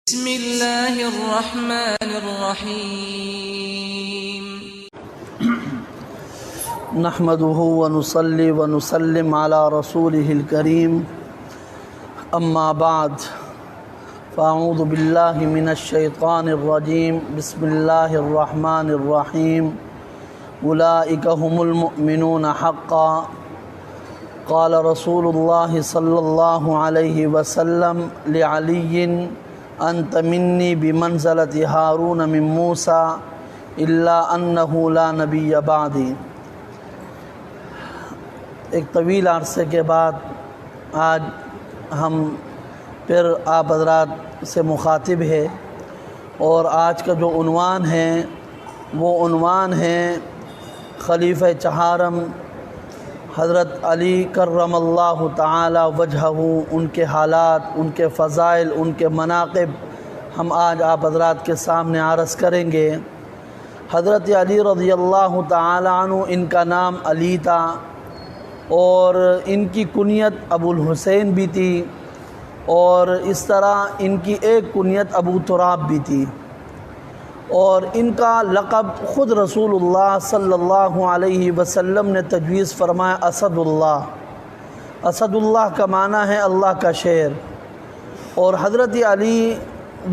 بسم اللہ الرحمن الرحیم نحمده ونصلي ونسلم على رسوله الكريم اما بعد فاعوذ بالله من الشيطان الرجيم بسم الله الرحمن الرحيم اولئك هم المؤمنون حقا قال رسول الله صلى الله عليه وسلم لعلي انت مني بمنزلة هارون من موسى الا انه لا نبي بعدي۔ ایک طویل عرصے کے بعد آج ہم پھر آپ حضرات سے مخاطب ہے، اور آج کا جو عنوان ہے وہ عنوان ہے خلیفہ چہارم حضرت علی کرم اللہ تعالی وجہہ، ان کے حالات، ان کے فضائل، ان کے مناقب ہم آج آپ حضرات کے سامنے عرض کریں گے۔ حضرت علی رضی اللہ تعالی عنہ، ان کا نام علی تھا اور ان کی کنیت ابو الحسین بھی تھی، اور اس طرح ان کی ایک کنیت ابو تراب بھی تھی، اور ان کا لقب خود رسول اللہ صلی اللہ علیہ وسلم نے تجویز فرمایا اسد اللہ۔ اسد اللہ کا معنی ہے اللہ کا شیر، اور حضرت علی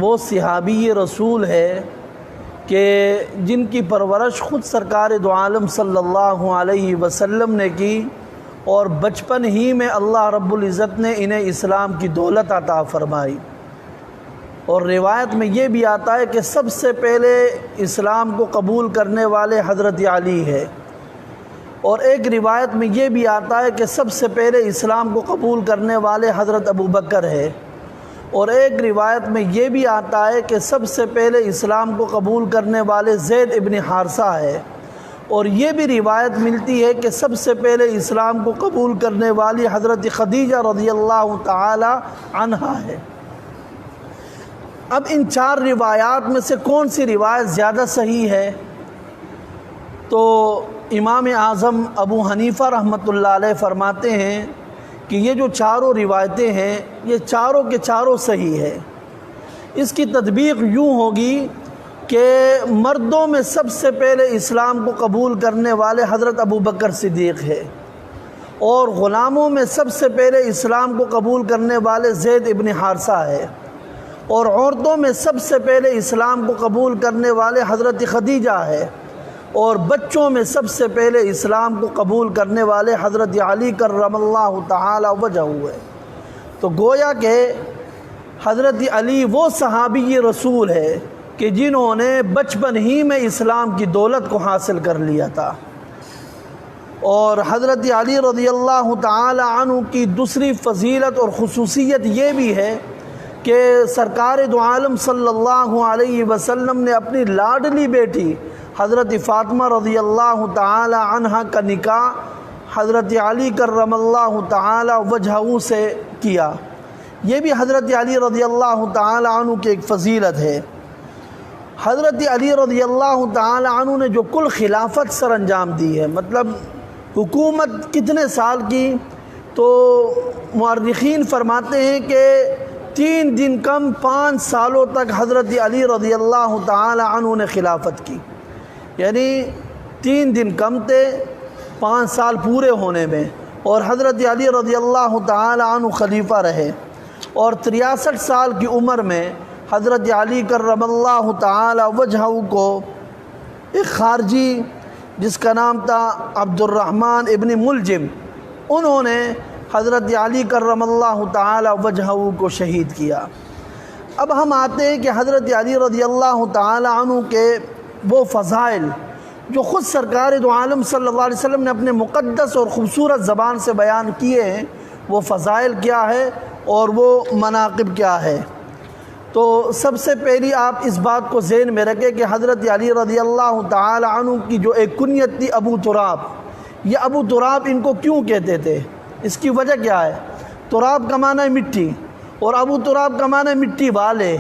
وہ صحابی رسول ہے کہ جن کی پرورش خود سرکار دو عالم صلی اللہ علیہ وسلم نے کی، اور بچپن ہی میں اللہ رب العزت نے انہیں اسلام کی دولت عطا فرمائی۔ اور روایت میں یہ بھی آتا ہے کہ سب سے پہلے اسلام کو قبول کرنے والے حضرت علی ہے، اور ایک روایت میں یہ بھی آتا ہے کہ سب سے پہلے اسلام کو قبول کرنے والے حضرت ابو بکر ہے، اور ایک روایت میں یہ بھی آتا ہے کہ سب سے پہلے اسلام کو قبول کرنے والے زید ابن حارثہ ہے، اور یہ بھی روایت ملتی ہے کہ سب سے پہلے اسلام کو قبول کرنے والی حضرت خدیجہ رضی اللہ تعالی عنہا ہے۔ اب ان چار روایات میں سے کون سی روایت زیادہ صحیح ہے؟ تو امام اعظم ابو حنیفہ رحمۃ اللہ علیہ فرماتے ہیں کہ یہ جو چاروں روایتیں ہیں یہ چاروں کے چاروں صحیح ہے۔ اس کی تطبیق یوں ہوگی کہ مردوں میں سب سے پہلے اسلام کو قبول کرنے والے حضرت ابو بکر صدیق ہے، اور غلاموں میں سب سے پہلے اسلام کو قبول کرنے والے زید ابن حارثہ ہے، اور عورتوں میں سب سے پہلے اسلام کو قبول کرنے والے حضرت خدیجہ ہے، اور بچوں میں سب سے پہلے اسلام کو قبول کرنے والے حضرت علی کرم اللہ تعالی وجہہ ہے۔ تو گویا کہ حضرت علی وہ صحابی رسول ہے کہ جنہوں نے بچپن ہی میں اسلام کی دولت کو حاصل کر لیا تھا۔ اور حضرت علی رضی اللہ تعالی عنہ کی دوسری فضیلت اور خصوصیت یہ بھی ہے کہ سرکار دو عالم صلی اللہ علیہ وسلم نے اپنی لاڈلی بیٹی حضرت فاطمہ رضی اللہ تعالی عنہ کا نکاح حضرت علی کرم اللہ تعالی وجہہ سے کیا۔ یہ بھی حضرت علی رضی اللہ تعالی عنہ کی ایک فضیلت ہے۔ حضرت علی رضی اللہ تعالی عنہ نے جو کل خلافت سر انجام دی ہے، مطلب حکومت کتنے سال کی، تو مورخین فرماتے ہیں کہ 3 دن کم 5 سالوں تک حضرت علی رضی اللہ تعالی عنہ نے خلافت کی، یعنی 3 دن کم تھے 5 سال پورے ہونے میں، اور حضرت علی رضی اللہ تعالی عنہ خلیفہ رہے، اور 63 سال کی عمر میں حضرت علی کرم اللہ تعالی وجہہ کو ایک خارجی جس کا نام تھا عبد الرحمن ابن ملجم، انہوں نے حضرت علی کرم اللہ تعالی وجہہ کو شہید کیا۔ اب ہم آتے ہیں کہ حضرت علی رضی اللہ تعالی عنہ کے وہ فضائل جو خود سرکار دو عالم صلی اللہ علیہ وسلم نے اپنے مقدس اور خوبصورت زبان سے بیان کیے ہیں، وہ فضائل کیا ہے اور وہ مناقب کیا ہے۔ تو سب سے پہلی آپ اس بات کو ذہن میں رکھیں کہ حضرت علی رضی اللہ تعالی عنہ کی جو ایک کنیت تھی ابو تراب، یہ ابو تراب ان کو کیوں کہتے تھے؟ اس کی وجہ کیا ہے؟ تراب کا معنی ہے مٹی، اور ابو تراب کا معنی ہے مٹی والے۔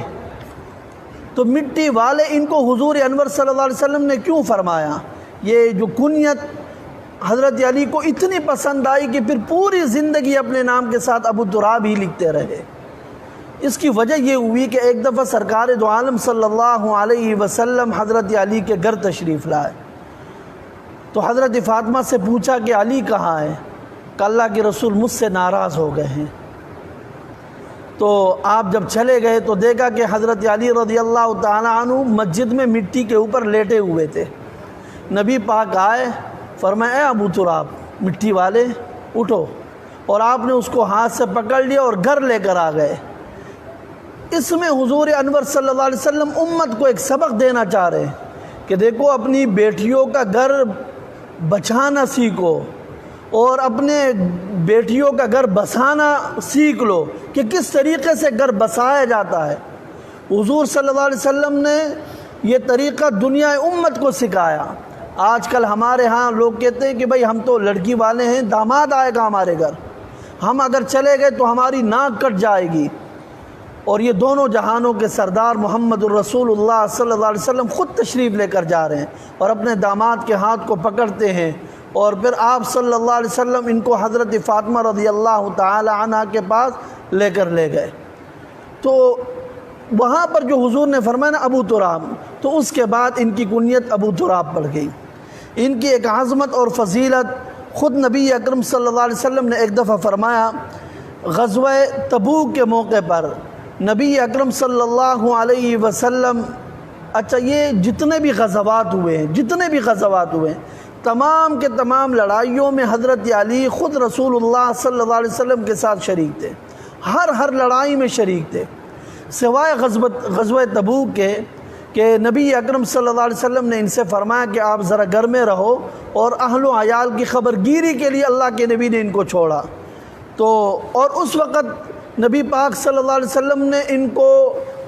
تو مٹی والے ان کو حضور انور صلی اللہ علیہ وسلم نے کیوں فرمایا؟ یہ جو کنیت حضرت علی کو اتنی پسند آئی کہ پھر پوری زندگی اپنے نام کے ساتھ ابو تراب ہی لکھتے رہے۔ اس کی وجہ یہ ہوئی کہ ایک دفعہ سرکار دو عالم صلی اللہ علیہ وسلم حضرت علی کے گھر تشریف لائے، تو حضرت فاطمہ سے پوچھا کہ علی کہاں ہے؟ کہ اللہ کے رسول مجھ سے ناراض ہو گئے ہیں۔ تو آپ جب چلے گئے تو دیکھا کہ حضرت علی رضی اللہ تعالیٰ عنہ مسجد میں مٹی کے اوپر لیٹے ہوئے تھے۔ نبی پاک آئے، فرمایا اے ابو تراب، مٹی والے اٹھو، اور آپ نے اس کو ہاتھ سے پکڑ لیا اور گھر لے کر آ گئے۔ اس میں حضور انور صلی اللہ علیہ وسلم امت کو ایک سبق دینا چاہ رہے ہیں کہ دیکھو اپنی بیٹیوں کا گھر بچانا سیکھو اور اپنے بیٹیوں کا گھر بسانا سیکھ لو کہ کس طریقے سے گھر بسایا جاتا ہے۔ حضور صلی اللہ علیہ وسلم نے یہ طریقہ دنیا امت کو سکھایا۔ آج کل ہمارے ہاں لوگ کہتے ہیں کہ بھئی ہم تو لڑکی والے ہیں، داماد آئے گا ہمارے گھر، ہم اگر چلے گئے تو ہماری ناک کٹ جائے گی۔ اور یہ دونوں جہانوں کے سردار محمد الرسول اللہ صلی اللہ علیہ وسلم خود تشریف لے کر جا رہے ہیں اور اپنے داماد کے ہاتھ کو پکڑتے ہیں، اور پھر آپ صلی اللہ علیہ وسلم ان کو حضرت فاطمہ رضی اللہ تعالی عنہ کے پاس لے گئے۔ تو وہاں پر جو حضور نے فرمایا نا ابو تراب، تو اس کے بعد ان کی کنیت ابو تراب پڑ گئی۔ ان کی ایک عظمت اور فضیلت خود نبی اکرم صلی اللہ علیہ وسلم نے ایک دفعہ فرمایا، غزوہ تبوک کے موقع پر نبی اکرم صلی اللہ علیہ وسلم، اچھا یہ جتنے بھی غزوات ہوئے ہیں تمام کے تمام لڑائیوں میں حضرت علی خود رسول اللہ صلی اللہ علیہ وسلم کے ساتھ شریک تھے، ہر لڑائی میں شریک تھے، سوائے غزوہ تبوک کے کہ نبی اکرم صلی اللہ علیہ وسلم نے ان سے فرمایا کہ آپ ذرا گھر میں رہو، اور اہل و عیال کی خبر گیری کے لیے اللہ کے نبی نے ان کو چھوڑا۔ تو اور اس وقت نبی پاک صلی اللہ علیہ وسلم نے ان کو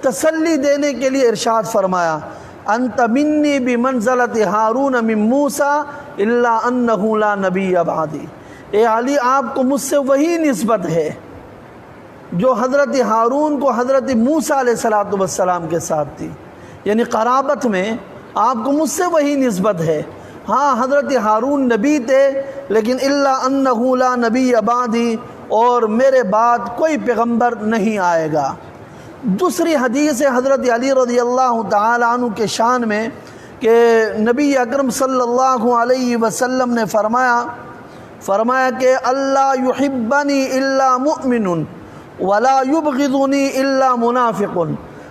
تسلی دینے کے لیے ارشاد فرمایا، انت منی بمنزلت ہارون من موسیٰ الا انہ لا نبی بعدی، اے علی آپ کو مجھ سے وہی نسبت ہے جو حضرت ہارون کو حضرت موسیٰ علیہ السلام کے ساتھ تھی، یعنی قرابت میں آپ کو مجھ سے وہی نسبت ہے۔ ہاں حضرت ہارون نبی تھے، لیکن الا انہ لا نبی بعدی، اور میرے بعد کوئی پیغمبر نہیں آئے گا۔ دوسری حدیث ہے حضرت علی رضی اللہ تعالی عنہ کے شان میں کہ نبی اکرم صلی اللہ علیہ وسلم نے فرمایا کہ اللہ یحبنی الا مؤمن ولا یبغضنی الا منافق۔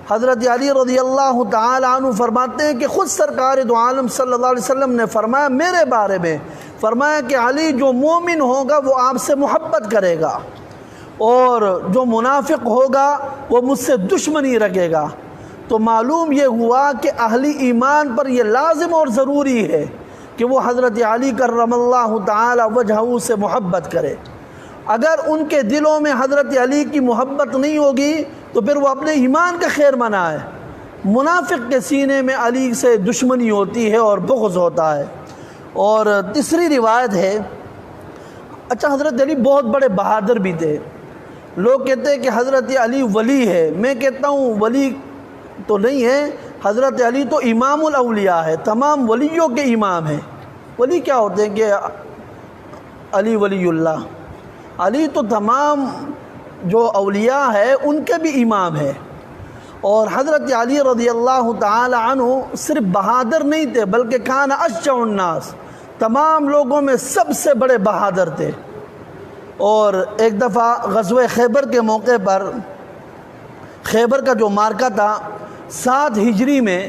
حضرت علی رضی اللہ تعالی عنہ فرماتے ہیں کہ خود سرکار دو عالم صلی اللہ علیہ وسلم نے فرمایا میرے بارے میں، فرمایا کہ علی جو مومن ہوگا وہ آپ سے محبت کرے گا، اور جو منافق ہوگا وہ مجھ سے دشمنی رکھے گا۔ تو معلوم یہ ہوا کہ اہل ایمان پر یہ لازم اور ضروری ہے کہ وہ حضرت علی کرم اللہ تعالی وجہہ سے محبت کرے۔ اگر ان کے دلوں میں حضرت علی کی محبت نہیں ہوگی تو پھر وہ اپنے ایمان کا خیر منائے۔ منافق کے سینے میں علی سے دشمنی ہوتی ہے اور بغض ہوتا ہے۔ اور تیسری روایت ہے، اچھا حضرت علی بہت بڑے بہادر بھی تھے۔ لوگ کہتے ہیں کہ حضرت علی ولی ہے، میں کہتا ہوں ولی تو نہیں ہے، حضرت علی تو امام الاولیاء ہے، تمام ولیوں کے امام ہیں۔ ولی کیا ہوتے ہیں کہ علی ولی اللہ، علی تو تمام جو اولیاء ہے ان کے بھی امام ہے۔ اور حضرت علی رضی اللہ تعالی عنہ صرف بہادر نہیں تھے بلکہ کان اشجع الناس، تمام لوگوں میں سب سے بڑے بہادر تھے۔ اور ایک دفعہ غزوہ خیبر کے موقع پر، خیبر کا جو مارکہ تھا 7 ہجری میں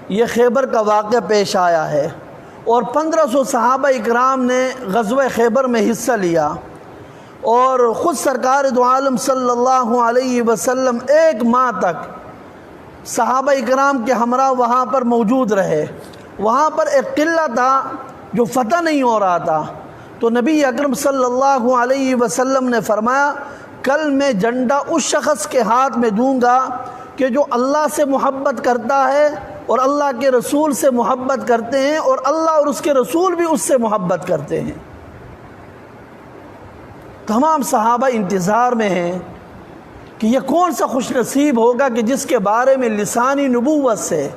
یہ خیبر کا واقعہ پیش آیا ہے، اور 1500 صحابہ اکرام نے غزوہ خیبر میں حصہ لیا، اور خود سرکار دو عالم صلی اللہ علیہ وسلم 1 ماہ تک صحابہ اکرام کے ہمراہ وہاں پر موجود رہے۔ وہاں پر ایک قلعہ تھا جو فتح نہیں ہو رہا تھا، تو نبی اکرم صلی اللہ علیہ وسلم نے فرمایا کل میں جھنڈا اس شخص کے ہاتھ میں دوں گا کہ جو اللہ سے محبت کرتا ہے اور اللہ کے رسول سے محبت کرتے ہیں، اور اللہ اور اس کے رسول بھی اس سے محبت کرتے ہیں۔ تمام صحابہ انتظار میں ہیں کہ یہ کون سا خوش نصیب ہوگا کہ جس کے بارے میں لسانی نبوت سے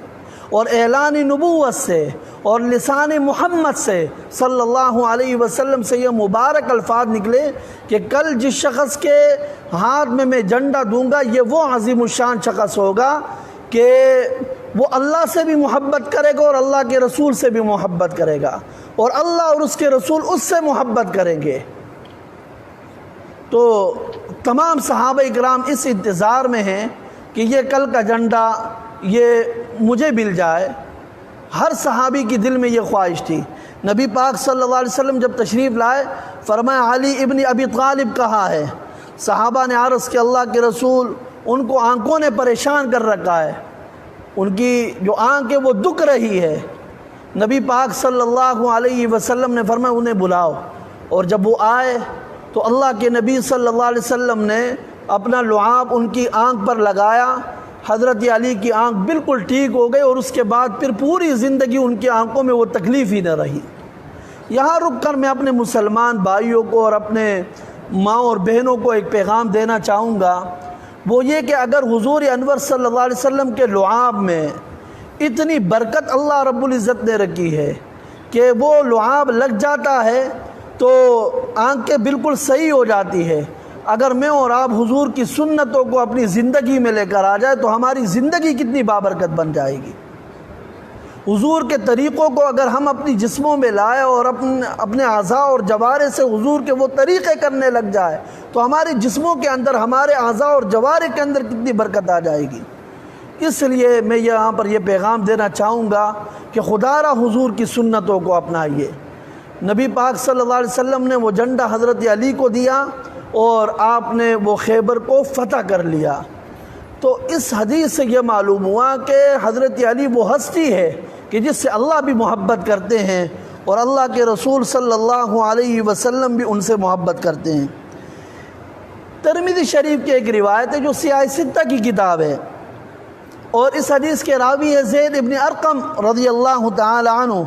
اور اعلان نبوت سے اور لسان محمد سے صلی اللہ علیہ وسلم سے یہ مبارک الفاظ نکلے کہ کل جس شخص کے ہاتھ میں جھنڈا دوں گا یہ وہ عظیم الشان شخص ہوگا کہ وہ اللہ سے بھی محبت کرے گا اور اللہ کے رسول سے بھی محبت کرے گا، اور اللہ اور اس کے رسول اس سے محبت کریں گے۔ تو تمام صحابہ اکرام اس انتظار میں ہیں کہ یہ کل کا جھنڈا یہ مجھے مل جائے۔ ہر صحابی کی دل میں یہ خواہش تھی۔ نبی پاک صلی اللہ علیہ وسلم جب تشریف لائے فرمایا علی ابن ابی طالب کہاں ہے؟ صحابہ نے عرض کہ اللہ کے رسول ان کو آنکھوں نے پریشان کر رکھا ہے، ان کی جو آنکھ ہے وہ دکھ رہی ہے۔ نبی پاک صلی اللہ علیہ وسلم نے فرمایا انہیں بلاؤ، اور جب وہ آئے تو اللہ کے نبی صلی اللہ علیہ وسلم نے اپنا لعاب ان کی آنکھ پر لگایا۔ حضرت علی کی آنکھ بالکل ٹھیک ہو گئی، اور اس کے بعد پھر پوری زندگی ان کی آنکھوں میں وہ تکلیف ہی نہ رہی۔ یہاں رک کر میں اپنے مسلمان بھائیوں کو اور اپنے ماں اور بہنوں کو ایک پیغام دینا چاہوں گا، وہ یہ کہ اگر حضور انور صلی اللہ علیہ وسلم کے لعاب میں اتنی برکت اللہ رب العزت نے رکھی ہے کہ وہ لعاب لگ جاتا ہے تو آنکھیں بالکل صحیح ہو جاتی ہے، اگر میں اور آپ حضور کی سنتوں کو اپنی زندگی میں لے کر آ جائے تو ہماری زندگی کتنی بابرکت بن جائے گی۔ حضور کے طریقوں کو اگر ہم اپنی جسموں میں لائے اور اپنے اعضاء اور جوارح سے حضور کے وہ طریقے کرنے لگ جائے تو ہمارے جسموں کے اندر، ہمارے اعضاء اور جوارح کے اندر کتنی برکت آ جائے گی۔ اس لیے میں یہاں پر یہ پیغام دینا چاہوں گا کہ خدا را حضور کی سنتوں کو اپنائیے۔ نبی پاک صلی اللہ علیہ وسلم نے وہ جھنڈا حضرت علی کو دیا اور آپ نے وہ خیبر کو فتح کر لیا۔ تو اس حدیث سے یہ معلوم ہوا کہ حضرت علی وہ ہستی ہے کہ جس سے اللہ بھی محبت کرتے ہیں اور اللہ کے رسول صلی اللہ علیہ وسلم بھی ان سے محبت کرتے ہیں۔ ترمذی شریف کی ایک روایت ہے جو سیاہ ستہ کی کتاب ہے، اور اس حدیث کے راوی ہے زید ابن ارقم رضی اللہ تعالی عنہ۔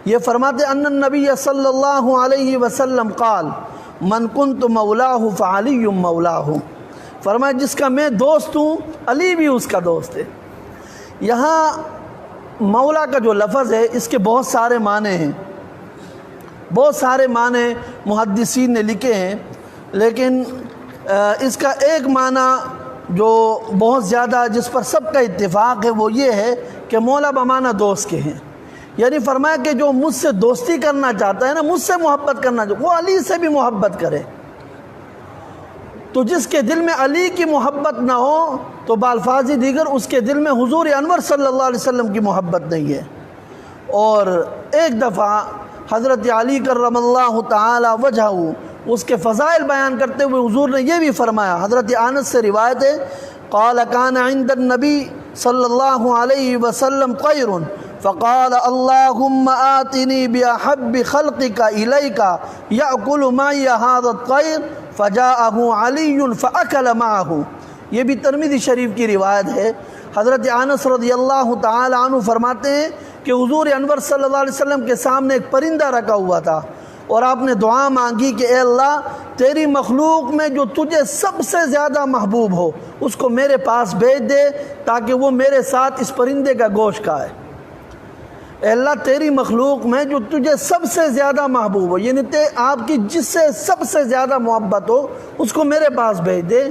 یہ فرماتے ان النبی صلی اللہ علیہ وسلم قال من کنت مولاہ فعلی مولاہ، فرمایا جس کا میں دوست ہوں علی بھی اس کا دوست ہے۔ یہاں مولا کا جو لفظ ہے اس کے بہت سارے معنی ہیں، بہت سارے معنی محدثین نے لکھے ہیں، لیکن اس کا ایک معنی جو بہت زیادہ جس پر سب کا اتفاق ہے وہ یہ ہے کہ مولا بمعنی دوست کے ہیں، یعنی فرمایا کہ جو مجھ سے دوستی کرنا چاہتا ہے نا، مجھ سے محبت کرنا چاہتا ہے، وہ علی سے بھی محبت کرے۔ تو جس کے دل میں علی کی محبت نہ ہو تو بالفاظ دیگر اس کے دل میں حضور انور صلی اللہ علیہ وسلم کی محبت نہیں ہے۔ اور ایک دفعہ حضرت علی کرم اللہ تعالی وجہہ اس کے فضائل بیان کرتے ہوئے حضور نے یہ بھی فرمایا، حضرت انس سے روایت ہے قال کان عند النبی صلی اللہ علیہ وسلم طیر فقال اللهم آتنی بأحب خلقک الیک یأکل معی هذا الطیر فجاءه علی فأکل معه۔ یہ بھی ترمذی شریف کی روایت ہے۔ حضرت انس رضی اللہ تعالی عنہ فرماتے ہیں کہ حضور انور صلی اللہ علیہ وسلم کے سامنے ایک پرندہ رکھا ہوا تھا، اور آپ نے دعا مانگی کہ اے اللہ تیری مخلوق میں جو تجھے سب سے زیادہ محبوب ہو اس کو میرے پاس بھیج دے تاکہ وہ میرے ساتھ اس پرندے کا گوشت کھائے۔ اے اللہ تیری مخلوق میں جو تجھے سب سے زیادہ محبوب ہو، یعنی آپ کی جس سے سب سے زیادہ محبت ہو اس کو میرے پاس بھیج دے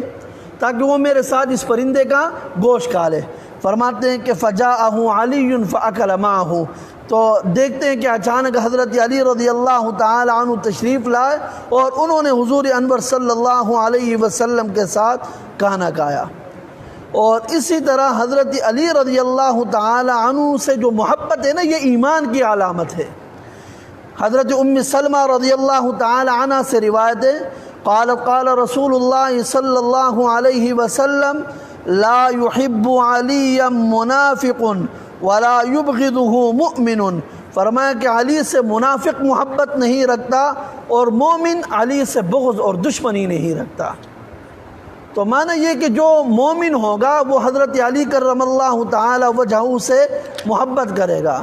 تاکہ وہ میرے ساتھ اس پرندے کا گوشت کھا لے۔ فرماتے ہیں کہ فجاءہ علی فاکل معہ، تو دیکھتے ہیں کہ اچانک حضرت علی رضی اللہ تعالی عنہ تشریف لائے اور انہوں نے حضور انور صلی اللہ علیہ وسلم کے ساتھ کھانا کھایا۔ اور اسی طرح حضرت علی رضی اللہ تعالی عنہ سے جو محبت ہے نا یہ ایمان کی علامت ہے۔ حضرت ام سلمہ رضی اللہ تعالی عنہ سے روایت ہے قال رسول اللہ صلی اللہ علیہ وسلم لا يحب علی منافق ولا يبغضه مؤمن، فرمایا کہ علی سے منافق محبت نہیں رکھتا اور مومن علی سے بغض اور دشمنی نہیں رکھتا۔ تو معنی یہ کہ جو مومن ہوگا وہ حضرت علی کرم اللہ تعالی وجہہ سے محبت کرے گا،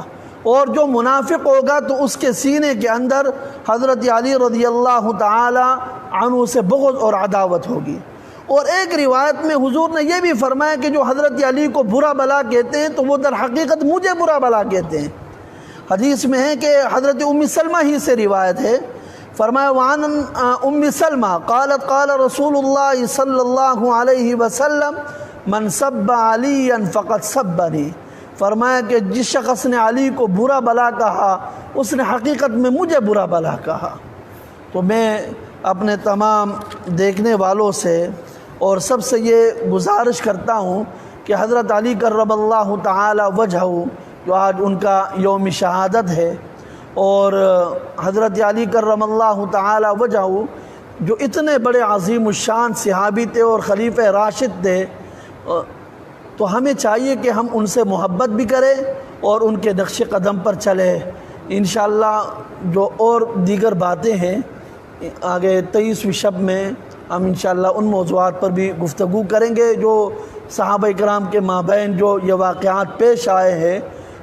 اور جو منافق ہوگا تو اس کے سینے کے اندر حضرت علی رضی اللہ تعالی عنہ سے بغض اور عداوت ہوگی۔ اور ایک روایت میں حضور نے یہ بھی فرمایا کہ جو حضرت علی کو برا بلا کہتے ہیں تو وہ در حقیقت مجھے برا بلا کہتے ہیں۔ حدیث میں ہے کہ حضرت ام سلمہ ہی سے روایت ہے، فرمایا وعن ام سلمہ قالت قال رسول اللہ صلی اللہ علیہ وسلم من سب علیا فقد سبنی، فرمایا کہ جس شخص نے علی کو برا بلا کہا اس نے حقیقت میں مجھے برا بلا کہا۔ تو میں اپنے تمام دیکھنے والوں سے اور سب سے یہ گزارش کرتا ہوں کہ حضرت علی کرم اللہ تعالی وجہہ، جو آج ان کا یوم شہادت ہے، اور حضرت علی کرم اللہ تعالی وجہہ جو اتنے بڑے عظیم الشان صحابی تھے اور خلیفہ راشد تھے، تو ہمیں چاہیے کہ ہم ان سے محبت بھی کریں اور ان کے نقش قدم پر چلیں۔ انشاءاللہ جو اور دیگر باتیں ہیں آگے 23ویں شب میں ہم انشاءاللہ ان موضوعات پر بھی گفتگو کریں گے جو صحابہ کرام کے مابین جو یہ واقعات پیش آئے ہیں،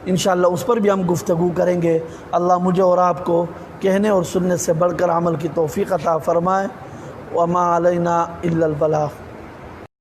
انشاءاللہ اس پر بھی ہم گفتگو کریں گے۔ اللہ مجھے اور آپ کو کہنے اور سننے سے بڑھ کر عمل کی توفیق عطا فرمائے۔ وما علینا الا البلاغ۔